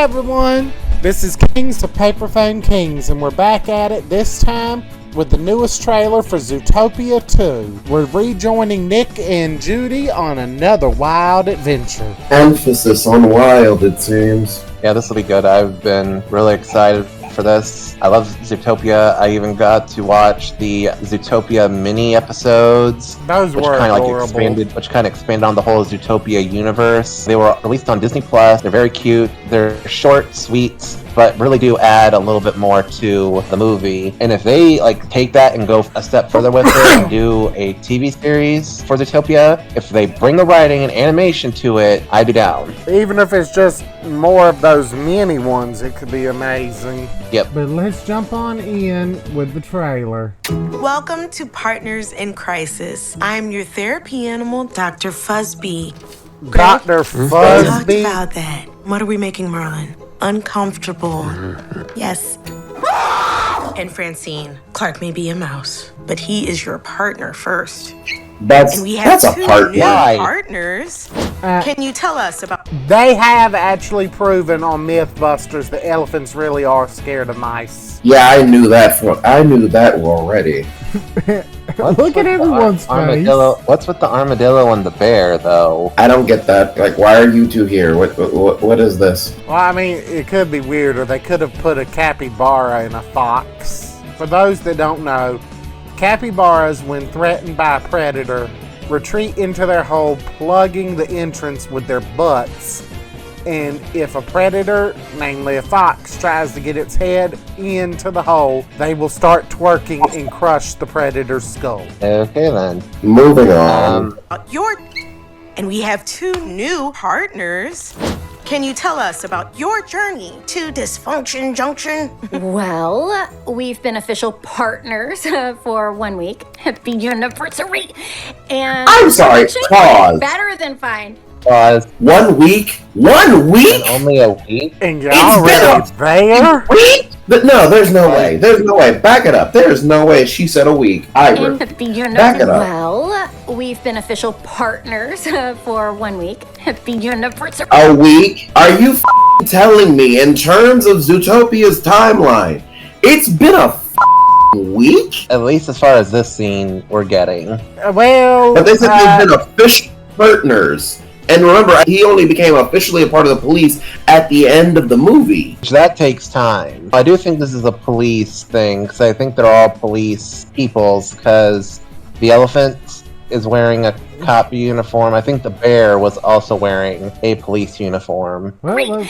Hey everyone, this is Kings of Paper Fame Kings, and we're back at it this time with the newest trailer for Zootopia 2. We're rejoining Nick and Judy on another wild adventure. Emphasis on wild, it seems. Yeah, this will be good. I've been really excited for this. I love Zootopia. I even got to watch the Zootopia mini episodes. Those were adorable. Which kind of expanded on the whole Zootopia universe. They were released on Disney Plus. They're very cute. They're short, sweet, but really do add a little bit more to the movie. And if they take that and go a step further with it and do a TV series for Zootopia, if they bring the writing and animation to it, I'd be down. Even if it's just more of those mini ones, it could be amazing. Yep. But let's jump on in with the trailer. Welcome to Partners in Crisis. I'm your therapy animal, Dr. Fuzzbee. Dr. We Fuzzbee? talked about that. What are we making Merlin? Uncomfortable. Yes. And Francine, Clark may be a mouse, but he is your partner first. And we have that's two a partner. new partners. Can you tell us about... They have actually proven on Mythbusters that elephants really are scared of mice. Yeah, I knew that already. Look at everyone's face. What's with the armadillo and the bear, though? I don't get that. Why are you two here? What is this? Well, I mean, it could be weirder. They could have put a capybara in a fox. For those that don't know, capybaras, when threatened by a predator, retreat into their hole, plugging the entrance with their butts. And if a predator, namely a fox, tries to get its head into the hole, they will start twerking and crush the predator's skull. Okay, then. Moving on. And we have two new partners. Can you tell us about your journey to Dysfunction Junction? Well, we've been official partners for 1 week. Happy anniversary. And I'm sorry, pause. Better than fine. 1 week? 1 week? And only a week? And you're already there? Week? But no, there's no way. There's no way. Back it up. There's no way she said a week. Back it up. Well, we've been official partners for 1 week. Happy anniversary. A week? Are you telling me in terms of Zootopia's timeline, it's been a week? At least as far as this scene we're getting. Well, but they said they've been official partners. And remember, he only became officially a part of the police at the end of the movie. That takes time. I do think this is a police thing, because I think they're all police peoples, because the elephant is wearing a cop uniform. I think the bear was also wearing a police uniform. Well,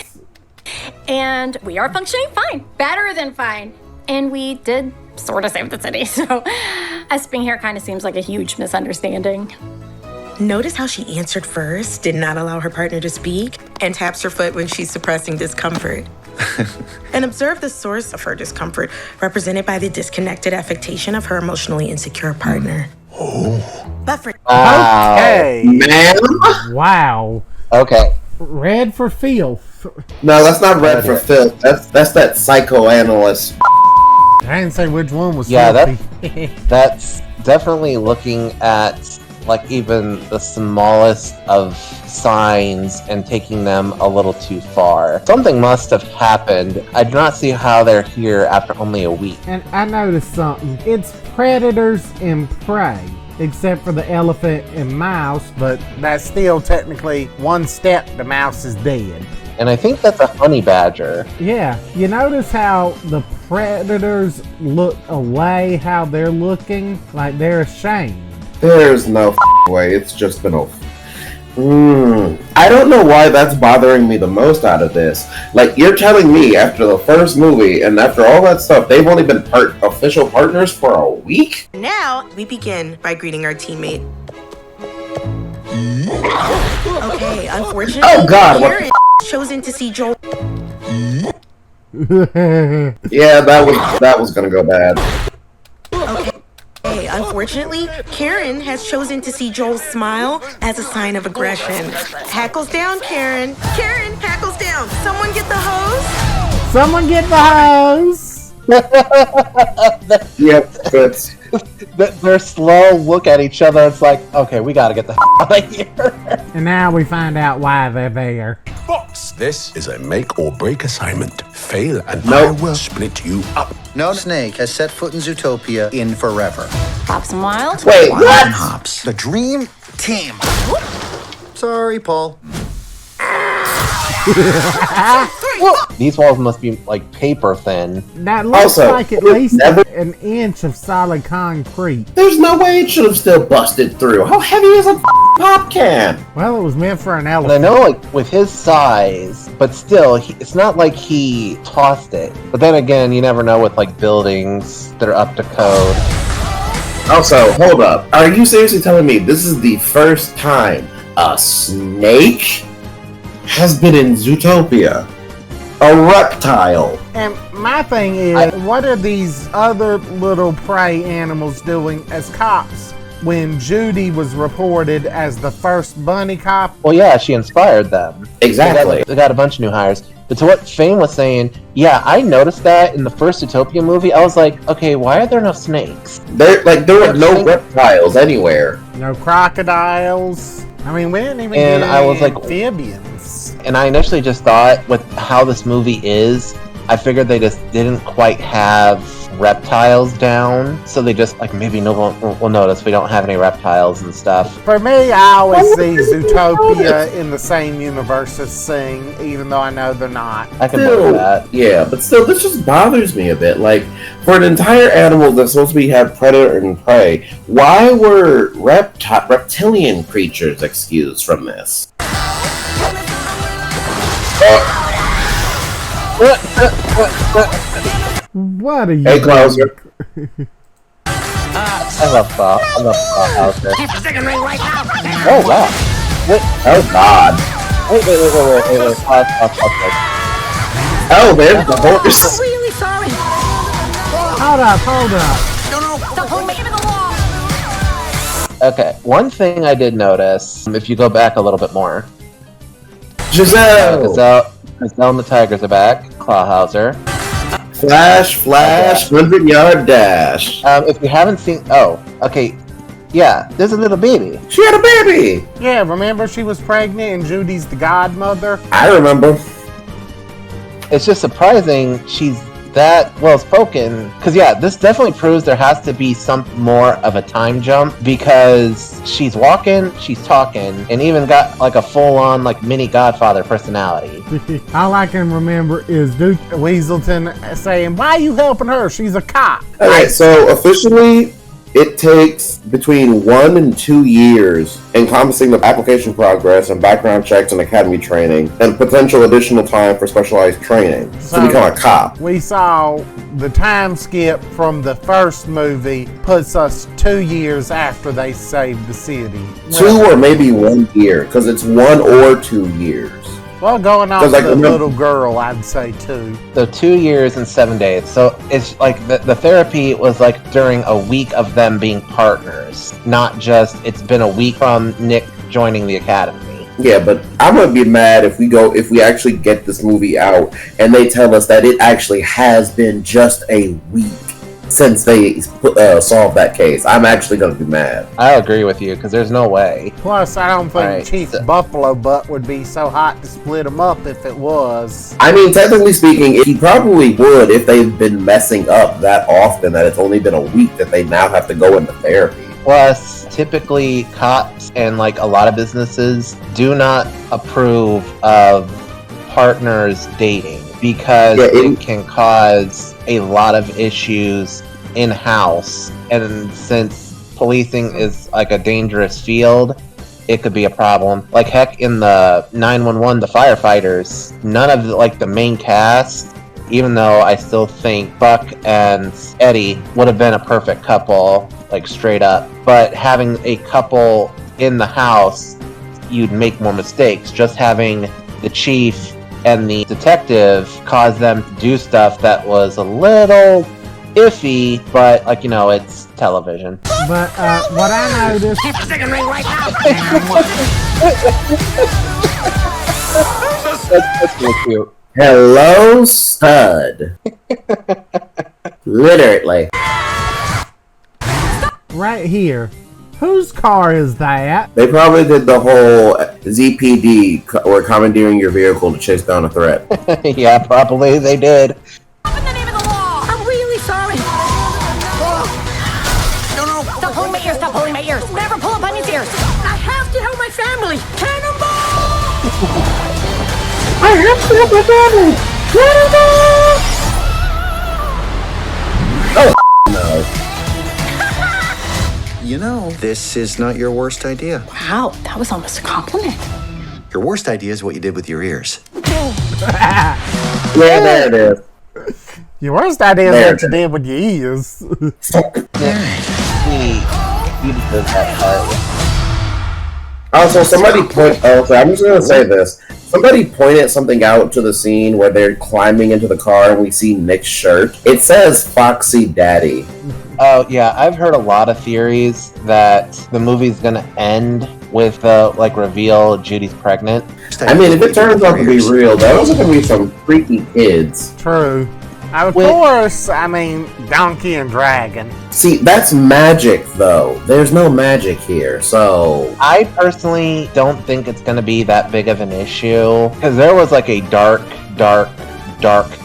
and we are functioning fine. Better than fine. And we did sort of save the city, so us being here kind of seems like a huge misunderstanding. Notice how she answered first, did not allow her partner to speak, and taps her foot when she's suppressing discomfort. And observe the source of her discomfort, represented by the disconnected affectation of her emotionally insecure partner. But for okay. Ma'am? Wow. Okay. Red for filth. No, that's not red for filth. That's that psychoanalyst. I didn't say which one was filthy. That's definitely looking at even the smallest of signs and taking them a little too far. Something must have happened. I do not see how they're here after only a week. And I noticed something. It's predators and prey, except for the elephant and mouse, but that's still technically one step the mouse is dead. And I think that's a honey badger. Yeah, you notice how the predators look away, how they're looking like they're ashamed. There's no way. It's just been a... I don't know why that's bothering me the most out of this. You're telling me after the first movie and after all that stuff, they've only been official partners for a week? now, we begin by greeting our teammate. Okay, unfortunately, oh God, Karen chosen to see Joel. Yeah, that was gonna go bad. Okay, unfortunately, Karen has chosen to see Joel's smile as a sign of aggression. Hackles down, Karen. Karen, hackles down. Someone get the hose. Someone get the hose. Yep, that's... Their slow look at each other, it's like, okay, we gotta get the out of here. And now we find out why they're there. Fuck Cops, this is a make or break assignment. Fail and No. I will split you up. No snake has set foot in Zootopia in forever. Hops and Wild? Wait, Wild what? and Hops. The dream team. Sorry, Paul. These walls must be like paper thin. That looks Also, like at we've least never- an inch of solid concrete. There's no way it should have still busted through. How heavy is a pop can? Well, it was meant for an And I elephant. know, like, with his size, but still, it's not like he tossed it. But then again, you never know with, like, buildings that are up to code. Also, hold up. Are you seriously telling me this is the first time a snake has been in Zootopia? A reptile. And my thing is, what are these other little prey animals doing as cops when Judy was reported as the first bunny cop? Well, yeah, she inspired them. Exactly. They got a bunch of new hires. But to what Fame was saying, yeah, I noticed that in the first Zootopia movie. I was like, okay, why are there no snakes? There were no reptiles anywhere. No crocodiles. I mean, we didn't even And get I any was like- amphibians. And I initially just thought, with how this movie is, I figured they just didn't quite have reptiles down. So they just, like, maybe no one will notice we don't have any reptiles and stuff. For me, I always see Zootopia in the same universe as Sing, even though I know they're not. I can believe that. Yeah, but still, this just bothers me a bit. Like, for an entire animal that's supposed to have predator and prey, why were reptilian creatures excused from this? What are you Hey, doing? Clouser. I love Hauser. Oh, wow. Oh, God. Wait. Oh, there's the horse. Really sorry. Hold up. Don't hold me into the wall. Okay, one thing I did notice, if you go back a little bit more, Giselle. Gazelle and the Tigers are back, Clawhauser. Flash, 100-yard dash. If you haven't seen, okay, yeah, there's a little baby. She had a baby. Yeah, remember she was pregnant and Judy's the godmother? I remember. It's just surprising she's that well spoken, because yeah, this definitely proves there has to be some more of a time jump, because she's walking, she's talking, and even got like a full-on like mini Godfather personality. All I can remember is Duke Weaselton saying, "Why are you helping her? She's a cop." Okay, so officially, it takes between 1 and 2 years, encompassing the application progress and background checks and academy training, and potential additional time for specialized training to become a cop. We saw the time skip from the first movie puts us 2 years after they saved the city. 2 or maybe 1 year, because it's 1 or 2 years. Well, going off 'Cause, like, the remember- little girl, I'd say 2. So 2 years and 7 days. So it's like the therapy was like during a week of them being partners, not just it's been a week from Nick joining the academy. Yeah, but I'm gonna be mad if we actually get this movie out and they tell us that it actually has been just a week since they solved that case. I'm actually gonna be mad. I agree with you, because there's no way. Plus, I don't think Right. Chief Buffalo Butt would be so hot to split them up if it was. I mean, technically speaking, he probably would if they've been messing up that often that it's only been a week that they now have to go into therapy. Plus, typically cops and like a lot of businesses do not approve of partners dating, because it can cause a lot of issues in-house, and since policing is like a dangerous field, it could be a problem. Like heck, in the 911, the firefighters, none of the main cast, even though I still think Buck and Eddie would have been a perfect couple, like straight up, but having a couple in the house, you'd make more mistakes. Just having the chief and the detective caused them to do stuff that was a little iffy, but it's television. But what I noticed, That's really cute. Hello, stud. Literally. right here, whose car is that? They probably did the whole ZPD were commandeering your vehicle to chase down a threat. Yeah, probably they did. In the name of the law! I'm really sorry. No. Stop pulling my ears! Stop pulling my ears! Never pull up on his ears! I have to help my family! Cannonball! I have to help my family! Cannonball! Oh, no. You know, this is not your worst idea. Wow, that was almost a compliment. Your worst idea is what you did with your ears. Yeah, there it is. Your worst idea is There. what you did with your ears. He does that part. Also, I'm just gonna say this. Somebody pointed something out to the scene where they're climbing into the car and we see Nick's shirt. It says Foxy Daddy. Oh yeah, I've heard a lot of theories that the movie's gonna end with the reveal Judy's pregnant. I mean, if it turns out to be real, those are gonna be some freaky kids. True. Of course, I mean, Donkey and Dragon. See, that's magic, though. There's no magic here, so... I personally don't think it's going to be that big of an issue, because there was a dark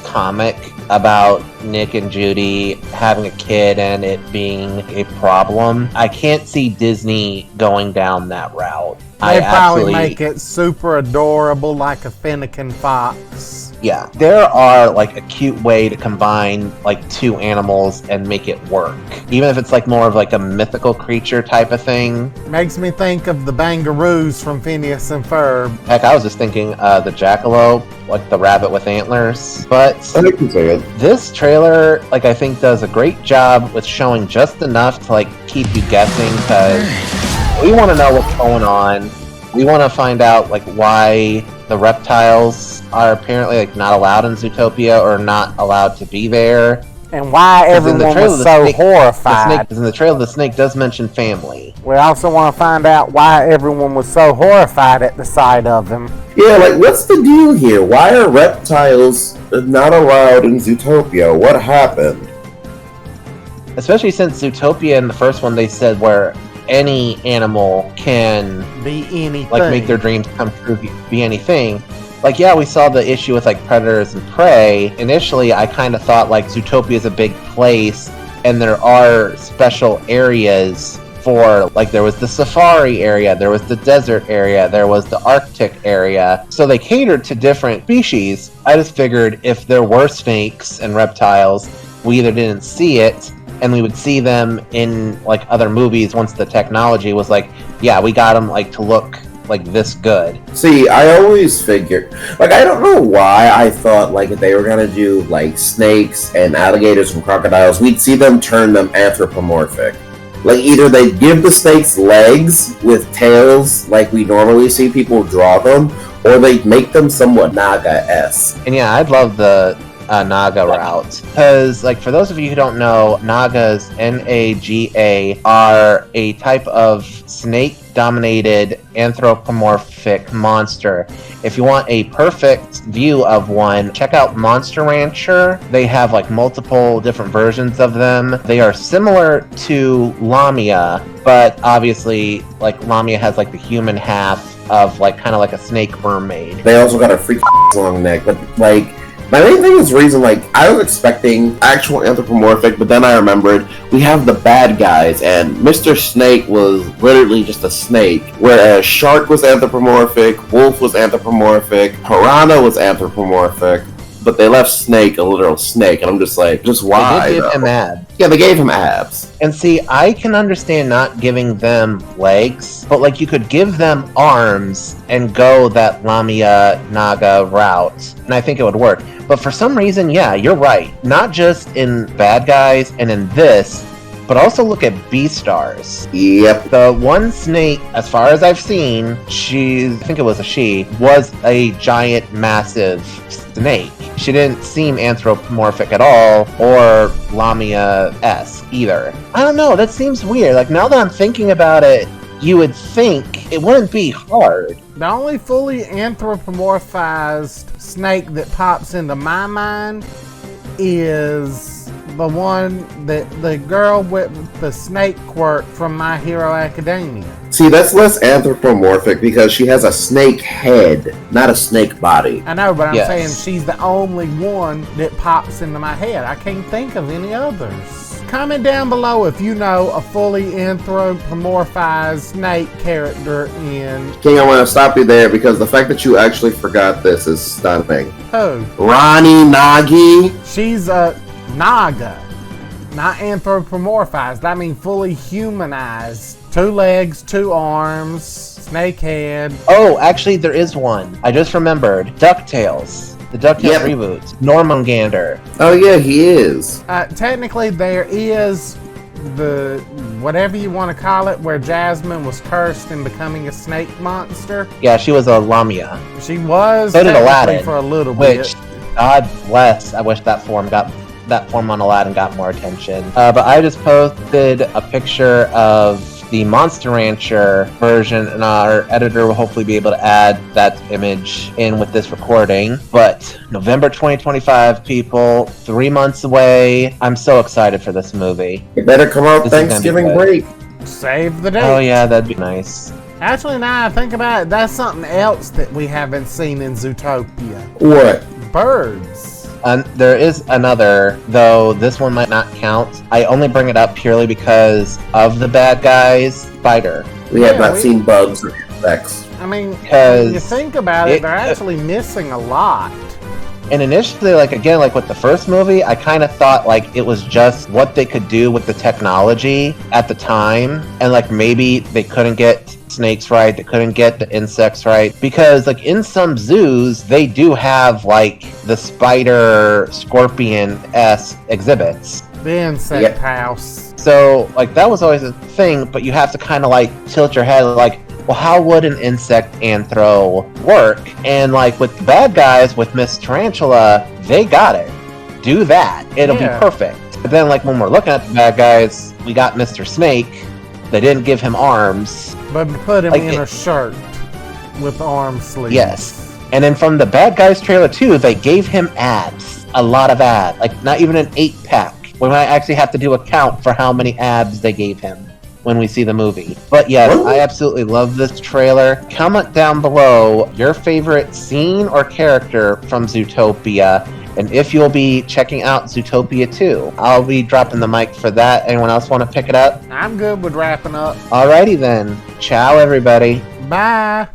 comic about Nick and Judy having a kid and it being a problem. I can't see Disney going down that route. They probably make it super adorable like a Finnegan fox. Yeah, there are a cute way to combine two animals and make it work. Even if it's more of a mythical creature type of thing. Makes me think of the Bangaroos from Phineas and Ferb. Heck, I was just thinking the jackalope, the rabbit with antlers. But I can say it. This trailer, I think does a great job with showing just enough to keep you guessing, because we want to know what's going on. We want to find out why the reptiles are apparently not allowed in Zootopia or not allowed to be there. And why everyone was so horrified. In the trailer, the snake does mention family. We also want to find out why everyone was so horrified at the sight of him. Yeah, what's the deal here? Why are reptiles not allowed in Zootopia? What happened? Especially since Zootopia in the first one, they said where any animal can be anything, make their dreams come true, be anything. Yeah, we saw the issue with predators and prey. Initially, I kind of thought Zootopia is a big place, and there are special areas for there was the safari area, there was the desert area, there was the Arctic area. So they catered to different species. I just figured if there were snakes and reptiles, we either didn't see it, and we would see them in other movies once the technology was yeah, we got them to look this good. See, I always figured, I don't know why I thought if they were gonna do snakes and alligators and crocodiles, we'd see them turn them anthropomorphic. Either they'd give the snakes legs with tails we normally see people draw them, or they'd make them somewhat Naga-esque. And yeah, I'd love the Naga route, because for those of you who don't know, Nagas, Naga, are a type of snake-dominated anthropomorphic monster. If you want a perfect view of one, check out Monster Rancher. They have multiple different versions of them. They are similar to Lamia, but obviously Lamia has the human half of kind of a snake mermaid. They also got a freaking long neck, but my main thing is reason, I was expecting actual anthropomorphic, but then I remembered we have the bad guys, and Mr. Snake was literally just a snake, whereas Shark was anthropomorphic, Wolf was anthropomorphic, Piranha was anthropomorphic, but they left Snake a literal snake, and I'm just just why? They did give him abs. Yeah, they gave him abs. And see, I can understand not giving them legs, but you could give them arms and go that Lamia Naga route, and I think it would work. But for some reason, yeah, you're right. Not just in Bad Guys and in this, but also look at Beastars. Yep. The one snake, as far as I've seen, I think it was a she, was a giant, massive snake. She didn't seem anthropomorphic at all, or Lamia-esque either. I don't know, that seems weird. Now that I'm thinking about it, you would think it wouldn't be hard. The only fully anthropomorphized snake that pops into my mind is the one that the girl with the snake quirk from My Hero Academia. See, that's less anthropomorphic because she has a snake head, not a snake body. I know, but I'm Yes. saying she's the only one that pops into my head. I can't think of any others. Comment down below if you know a fully anthropomorphized snake character in... King, I want to stop you there because the fact that you actually forgot this is stunning. Who? Rani Nagi. She's a Naga. Not anthropomorphized. I mean fully humanized. 2 legs, 2 arms, snake head. Oh, actually, there is one. I just remembered. DuckTales. The DuckTales Yep. reboot. Normangander. Oh yeah, he is. Technically, there is the whatever you want to call it, where Jasmine was cursed in becoming a snake monster. Yeah, she was a Lamia. She was So did technically Aladdin, for a little which, bit. God bless, I wish that form on Aladdin got more attention. But I just posted a picture of the Monster Rancher version, and our editor will hopefully be able to add that image in with this recording. But November 2025, people, 3 months away. I'm so excited for this movie. It better come out This is gonna be Thanksgiving good. break. Save the date. Oh yeah, that'd be nice. Actually, now I think about it, that's something else that we haven't seen in Zootopia. What? Birds. There is another, though this one might not count. I only bring it up purely because of the bad guys, Spider. We have Yeah, not we- seen bugs or insects. I mean, Because when you think about it, they're actually missing a lot. And initially, like with the first movie, I kind of thought like it was just what they could do with the technology at the time, and like maybe they couldn't get snakes right, they couldn't get the insects right, because like in some zoos they do have like the spider scorpion-esque exhibits. The insect Yep. house. So like that was always a thing, but you have to kind of like tilt your head like, well, how would an insect anthro work? And like with the bad guys, with Miss Tarantula, they got it. Do that. It'll Yeah. be perfect. But then like when we're looking at the bad guys, we got Mr. Snake. They didn't give him arms. But put him Like in it- a shirt with arm sleeves. Yes. And then from the bad guys trailer too, they gave him abs. A lot of abs. Like not even an 8-pack. We might actually have to do a count for how many abs they gave him when we see the movie. But yes, I absolutely love this trailer. Comment down below your favorite scene or character from Zootopia, and if you'll be checking out Zootopia 2. I'll be dropping the mic for that. Anyone else want to pick it up? I'm good with wrapping up. Alrighty then. Ciao, everybody. Bye.